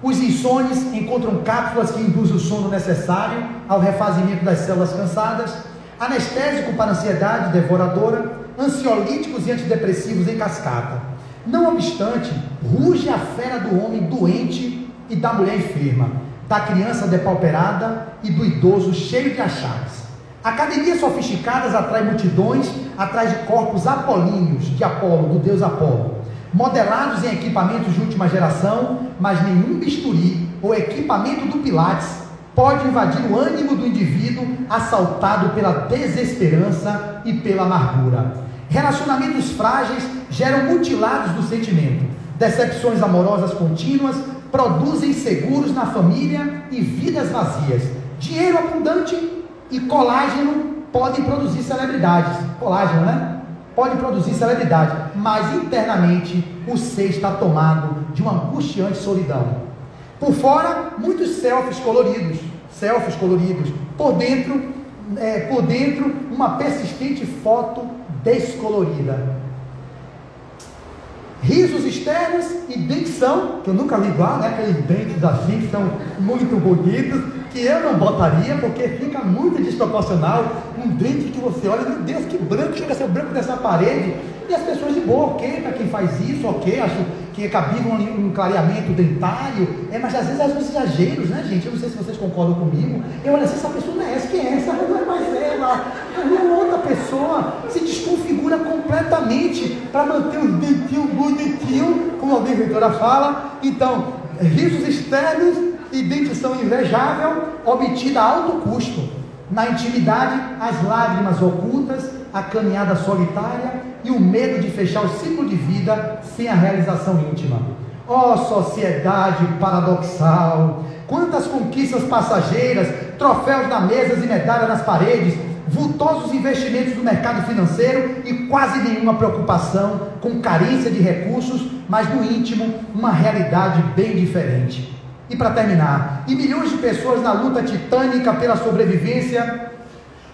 S1: Os insones encontram cápsulas que induzem o sono necessário ao refazimento das células cansadas, anestésico para ansiedade devoradora, ansiolíticos e antidepressivos em cascata. Não obstante, ruge a fera do homem doente e da mulher enferma, da criança depauperada e do idoso cheio de achaques. Academias sofisticadas atraem multidões atrás de corpos apolíneos, de Apolo, do deus Apolo, modelados em equipamentos de última geração, mas nenhum bisturi ou equipamento do Pilates pode invadir o ânimo do indivíduo assaltado pela desesperança e pela amargura. Relacionamentos frágeis geram mutilados do sentimento. Decepções amorosas contínuas produzem inseguros na família e vidas vazias. Dinheiro abundante e colágeno podem produzir celebridades. Colágeno, né? Pode produzir celebridade, mas internamente o ser está tomado de uma angustiante solidão. Por fora, muitos selfies coloridos, por dentro, uma persistente foto descolorida. risos externos e dentição, que eu nunca vi igual, né? Aqueles dentes assim que são muito bonitos, que eu não botaria, porque fica muito desproporcional. Um dente que você olha, meu Deus, que branco, chega a ser o branco dessa parede. E as pessoas de boa, ok, para quem faz isso, ok, acho que é cabível um clareamento dentário, mas às vezes alguns exageros, né, gente? Eu não sei se vocês concordam comigo. Eu olho assim, essa pessoa não é essa, quem é essa? Não é mais ela. Uma outra pessoa se desconfigura completamente para manter os dentinhos bonitinhos, como a diretora fala. Então, risos externos e dentição invejável, obtida a alto custo. Na intimidade, as lágrimas ocultas, a caminhada solitária e o medo de fechar o ciclo de vida sem a realização íntima. Ó sociedade paradoxal! Quantas conquistas passageiras, troféus na mesa e medalhas nas paredes, vultosos investimentos no mercado financeiro e quase nenhuma preocupação com carência de recursos, mas no íntimo uma realidade bem diferente. E para terminar, e milhões de pessoas na luta titânica pela sobrevivência,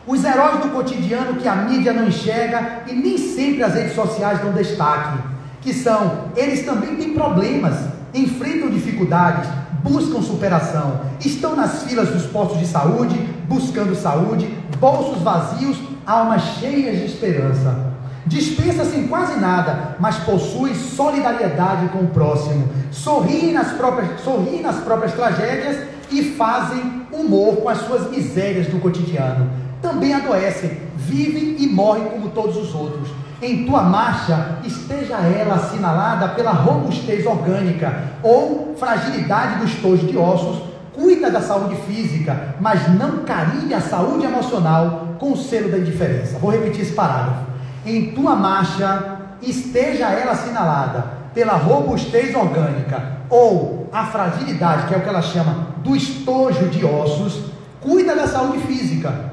S1: os heróis do cotidiano que a mídia não enxerga e nem sempre as redes sociais dão destaque, que são, eles também têm problemas, enfrentam dificuldades, buscam superação, estão nas filas dos postos de saúde, buscando saúde, bolsos vazios, almas cheias de esperança. Dispensa-se em quase nada, mas possui solidariedade com o próximo, sorriem nas próprias tragédias e fazem humor com as suas misérias do cotidiano. Também adoecem, vivem e morrem como todos os outros. Em tua marcha, esteja ela assinalada pela robustez orgânica ou fragilidade dos tojos de ossos. Cuida da saúde física, mas não carimbe a saúde emocional com o selo da indiferença. Vou repetir esse parágrafo. Em tua marcha, esteja ela assinalada pela robustez orgânica ou a fragilidade, que é o que ela chama do estojo de ossos. Cuida da saúde física,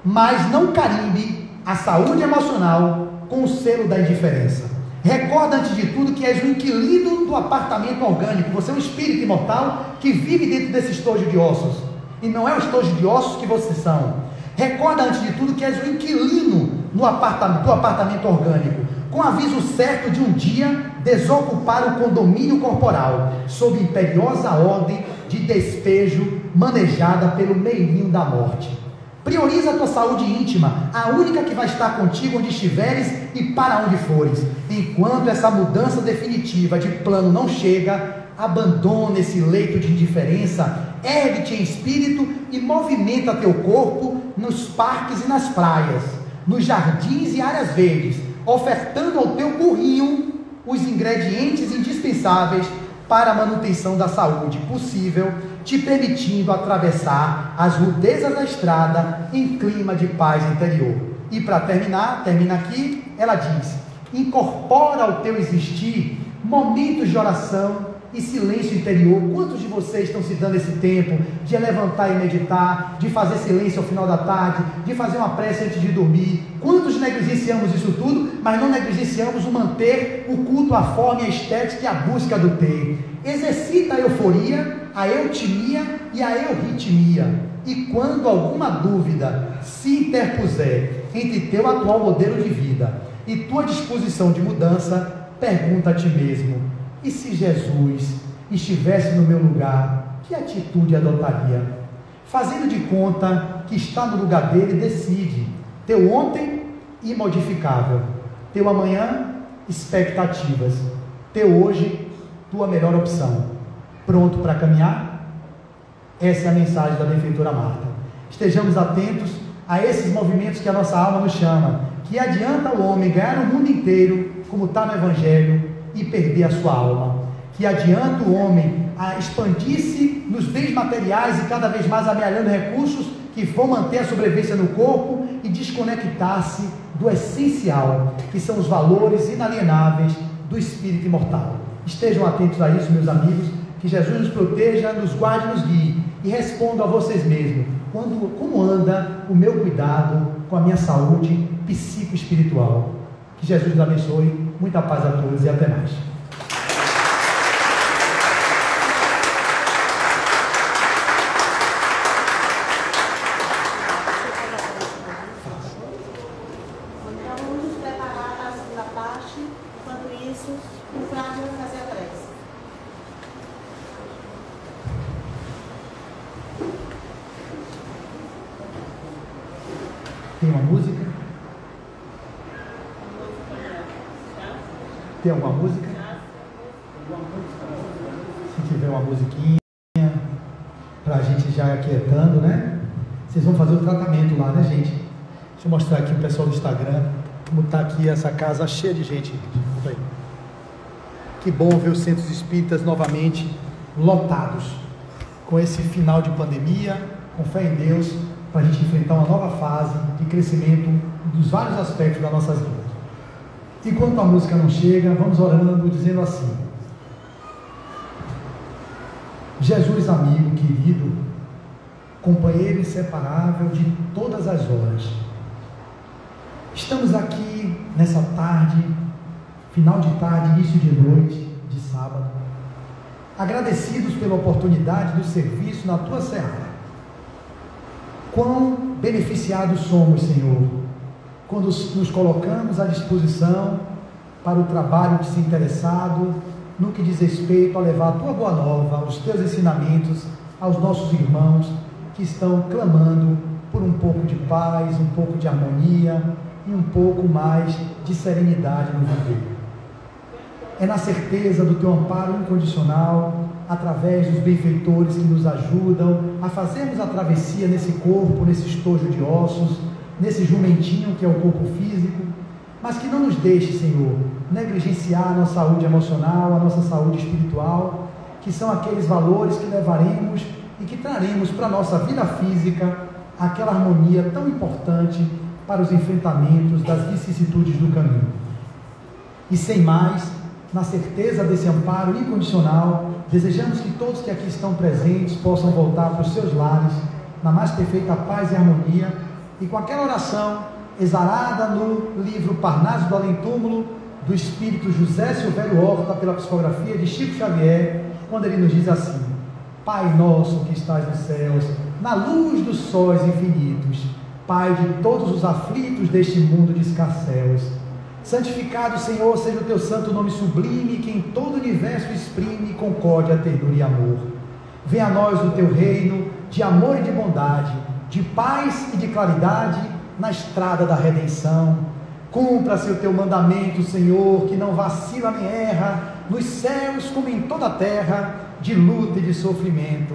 S1: mas não carimbe a saúde emocional com o selo da indiferença. Recorda antes de tudo que és o inquilino do apartamento orgânico. Você é um espírito imortal que vive dentro desse estojo de ossos, e não é o estojo de ossos que vocês são. Recorda antes de tudo que és o inquilino do apartamento orgânico, com aviso certo de um dia desocupar o condomínio corporal, sob imperiosa ordem de despejo manejada pelo meirinho da morte. Prioriza a tua saúde íntima, a única que vai estar contigo onde estiveres e para onde fores. Enquanto essa mudança definitiva de plano não chega, abandona esse leito de indiferença, ergue-te em espírito e movimenta teu corpo nos parques e nas praias, nos jardins e áreas verdes, ofertando ao teu burrinho os ingredientes indispensáveis para a manutenção da saúde possível, te permitindo atravessar as rudezas da estrada em clima de paz interior. E para termina aqui, ela diz: incorpora ao teu existir momentos de oração e silêncio interior. Quantos de vocês estão se dando esse tempo de levantar e meditar, de fazer silêncio ao final da tarde, de fazer uma prece antes de dormir? Quantos negligenciamos isso tudo, mas não negligenciamos o manter o culto à forma e à estética e a busca do ter? Exercita a euforia, a eutimia e a euritmia. E quando alguma dúvida se interpuser entre teu atual modelo de vida e tua disposição de mudança, pergunta a ti mesmo: e se Jesus estivesse no meu lugar, que atitude adotaria? Fazendo de conta que está no lugar dele, decide. Teu ontem, imodificável. Teu amanhã, expectativas. Teu hoje, tua melhor opção. Pronto para caminhar? Essa é a mensagem da benfeitora Marta. Estejamos atentos a esses movimentos que a nossa alma nos chama, que adianta o homem ganhar o mundo inteiro, como está no Evangelho, e perder a sua alma, que adianta o homem a expandir-se nos bens materiais e cada vez mais amealhando recursos que vão manter a sobrevivência no corpo e desconectar-se do essencial, que são os valores inalienáveis do espírito imortal. Estejam atentos a isso, meus amigos, que Jesus nos proteja, nos guarde, nos guie, e respondam a vocês mesmos, como anda o meu cuidado com a minha saúde psicoespiritual. Que Jesus nos abençoe. Muita paz a todos e até mais.
S2: Então, vamos nos preparar para a segunda parte. Enquanto isso, isso, o Flávio vai fazer a prece.
S1: Tem uma música? Tem alguma música? Se tiver uma musiquinha, para a gente já ir aquietando, né? Vocês vão fazer o tratamento lá, né, gente? Deixa eu mostrar aqui o pessoal do Instagram, como está aqui essa casa cheia de gente. Aí. Que bom ver os centros espíritas novamente lotados, com esse final de pandemia, com fé em Deus, para a gente enfrentar uma nova fase de crescimento dos vários aspectos da nossa vida. Enquanto a música não chega, vamos orando, dizendo assim: Jesus, amigo querido, companheiro inseparável de todas as horas, estamos aqui nessa tarde, final de tarde, início de noite, de sábado, agradecidos pela oportunidade do serviço na tua seara. Quão beneficiados somos, Senhor, quando nos colocamos à disposição para o trabalho desinteressado, no que diz respeito a levar a tua boa nova, os teus ensinamentos aos nossos irmãos que estão clamando por um pouco de paz, um pouco de harmonia e um pouco mais de serenidade no viver. É na certeza do teu amparo incondicional, através dos benfeitores que nos ajudam a fazermos a travessia nesse corpo, nesse estojo de ossos, nesse jumentinho que é o corpo físico, mas que não nos deixe, Senhor, negligenciar a nossa saúde emocional, a nossa saúde espiritual, que são aqueles valores que levaremos e que traremos para a nossa vida física aquela harmonia tão importante para os enfrentamentos das vicissitudes do caminho. E sem mais, na certeza desse amparo incondicional, desejamos que todos que aqui estão presentes possam voltar para os seus lares na mais perfeita paz e harmonia, e com aquela oração exarada no livro Parnaso do Além-Túmulo, do Espírito José Silvério Horta, pela psicografia de Chico Xavier, quando ele nos diz assim: Pai nosso que estás nos céus, na luz dos sóis infinitos, Pai de todos os aflitos deste mundo de escarcéus, santificado, Senhor, seja o teu santo nome sublime, que em todo o universo exprime concórdia, ternura e amor. Venha a nós o teu reino de amor e de bondade, de paz e de claridade na estrada da redenção. Cumpra-se o teu mandamento, Senhor, que não vacila nem erra, nos céus como em toda a terra, de luta e de sofrimento.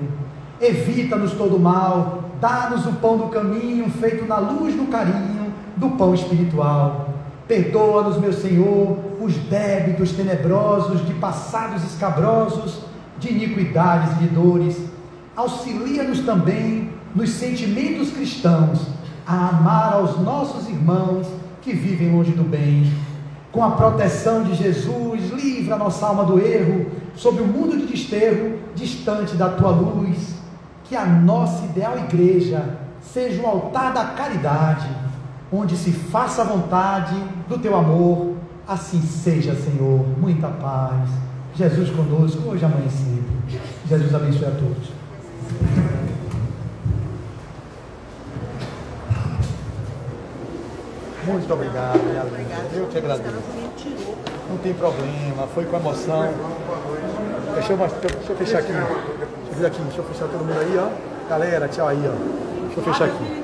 S1: Evita-nos todo mal, dá-nos o pão do caminho, feito na luz do carinho do pão espiritual. Perdoa-nos, meu Senhor, os débitos tenebrosos de passados escabrosos, de iniquidades e de dores. Auxilia-nos também nos sentimentos cristãos a amar aos nossos irmãos que vivem longe do bem. Com a proteção de Jesus, livra a nossa alma do erro, sob o mundo de desterro, distante da tua luz. Que a nossa ideal igreja seja o altar da caridade, onde se faça a vontade do teu amor. Assim seja, Senhor. Muita paz. Jesus conosco, hoje, amanhã e sempre. Jesus abençoe a todos. Muito obrigado, minha linda. Eu que agradeço. Não tem problema, foi com emoção. Deixa eu fechar aqui. Deixa eu fechar todo mundo aí, ó. Galera, tchau aí, ó. Deixa eu fechar aqui.